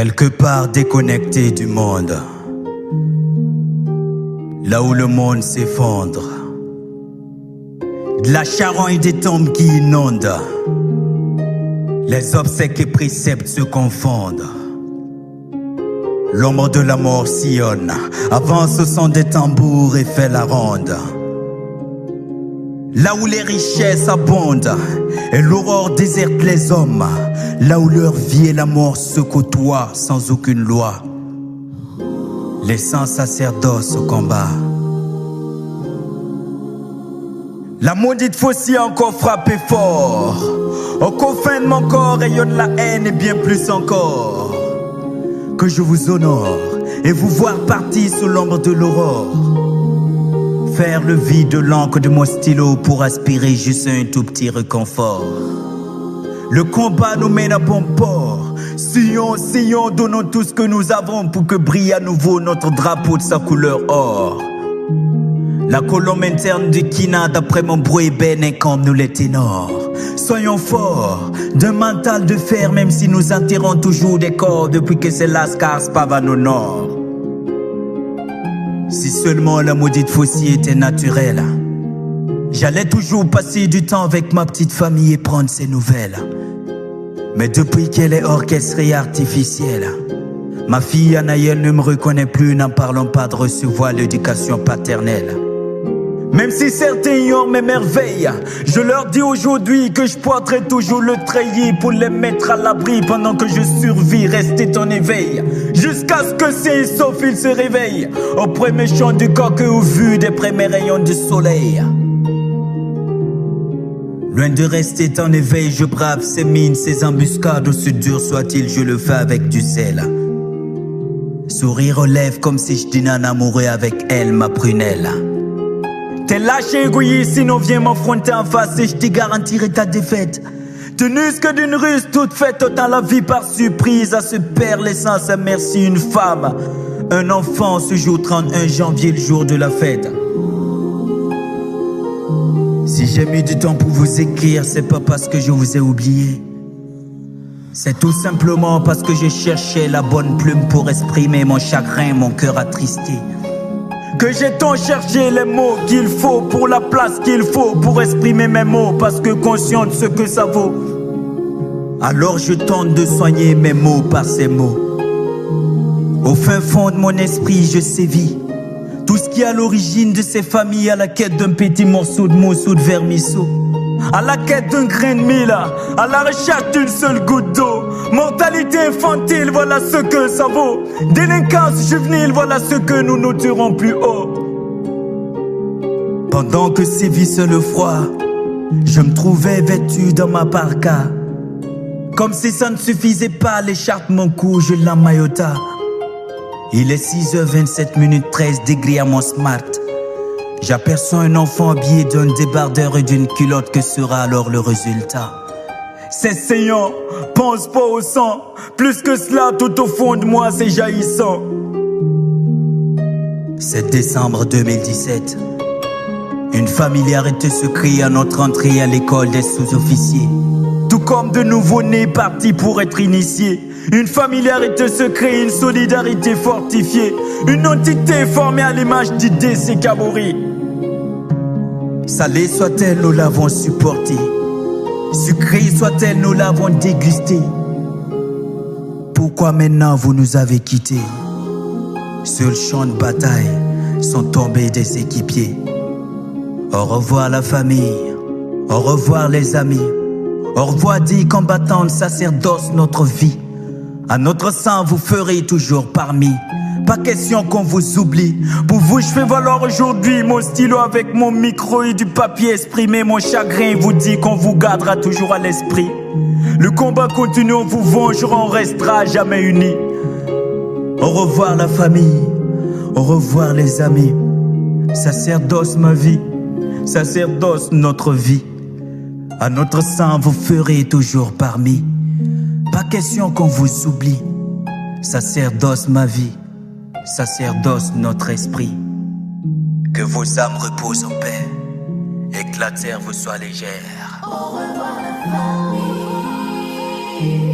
Quelque part déconnecté du monde, là où le monde s'effondre, de la charogne des tombes qui inondent, les obsèques et préceptes se confondent. L'ombre de la mort sillonne, avance au son des tambours et fait la ronde. Là où les richesses abondent et l'aurore déserte les hommes, là où leur vie et la mort se côtoient sans aucune loi, les sans sacerdoces au combat. La maudite faucille a encore frappé fort. Au confins de mon corps rayonne la haine et bien plus encore. Que je vous honore et vous voir partir sous l'ombre de l'aurore. Faire le vide de l'encre de mon stylo pour aspirer juste un tout petit réconfort. Le combat nous mène à bon port. Sillons, sillons, donnons tout ce que nous avons pour que brille à nouveau notre drapeau de sa couleur or. La colombe interne du Kina, d'après mon bruit ben incombe nous les ténors. Soyons forts, d'un mental de fer, même si nous enterrons toujours des corps depuis que c'est Lascar Spava nos nord. Si seulement la maudite faucille était naturelle, j'allais toujours passer du temps avec ma petite famille et prendre ses nouvelles. Mais depuis qu'elle est orchestrée et artificielle, ma fille Anaëlle ne me reconnaît plus, n'en parlons pas de recevoir l'éducation paternelle. Même si certains ignorent mes merveilles, je leur dis aujourd'hui que je porterai toujours le treillis pour les mettre à l'abri pendant que je survis, rester en éveil. Jusqu'à ce que c'est sauf ils se réveillent au premier chant du coq et au vu des premiers rayons du soleil. Loin de rester en éveil, je brave ces mines, ces embuscades, aussi dur soit-il, je le fais avec du zèle. Sourire aux lèvres comme si je dînais en amoureux avec elle, ma prunelle. T'es lâche et égoïste, sinon viens m'affronter en face et je te garantirai ta défaite. Tenus que d'une ruse toute faite, autant la vie par surprise à ce père laissant sa merci une femme. Un enfant ce jour 31 janvier, le jour de la fête. Si j'ai mis du temps pour vous écrire, c'est pas parce que je vous ai oublié. C'est tout simplement parce que je cherchais la bonne plume pour exprimer mon chagrin, mon cœur attristé. Que j'ai tant cherché les mots qu'il faut pour la place qu'il faut pour exprimer mes mots, parce que conscient de ce que ça vaut. Alors je tente de soigner mes mots par ces mots. Au fin fond de mon esprit je sévis tout ce qui est à l'origine de ces familles, à la quête d'un petit morceau de mousse ou de vermisseau, à la quête d'un grain de mil, à la recherche d'une seule goutte d'eau. Mortalité infantile, voilà ce que ça vaut. Délinquance juvénile, voilà ce que nous noterons plus haut. Pendant que sévissait le froid, je me trouvais vêtu dans ma parka. Comme si ça ne suffisait pas, l'écharpe mon cou, je l'emmaillota. Il est 6h27 13 degrés à mon smart. J'aperçois un enfant habillé d'un débardeur et d'une culotte, que sera alors le résultat? C'est saillant, pense pas au sang. Plus que cela, tout au fond de moi, c'est jaillissant. C'est décembre 2017. Une familiarité se crée à notre entrée à l'école des sous-officiers. Tout comme de nouveaux-nés partis pour être initiés. Une familiarité se crée, une solidarité fortifiée. Une entité formée à l'image d'idées, c'est Kabori. Salée soit-elle, nous l'avons supportée. Sucrée soit-elle, nous l'avons dégustée. Pourquoi maintenant vous nous avez quittés? Sur le champ de bataille sont tombés des équipiers. Au revoir la famille, au revoir les amis. Au revoir dit combattants de sacerdoce notre vie. À notre sang vous ferez toujours parmi. Pas question qu'on vous oublie. Pour vous je fais valoir aujourd'hui mon stylo avec mon micro et du papier. Exprimer mon chagrin vous dit qu'on vous gardera toujours à l'esprit. Le combat continue, on vous vengera, on restera jamais unis. Au revoir la famille, au revoir les amis. Sacerdoce ma vie, sacerdoce notre vie. À notre sang vous ferez toujours parmi. Pas question qu'on vous oublie. Sacerdoce ma vie, sacerdoce notre esprit. Que vos âmes reposent en paix et que la terre vous soit légère. Au revoir la famille.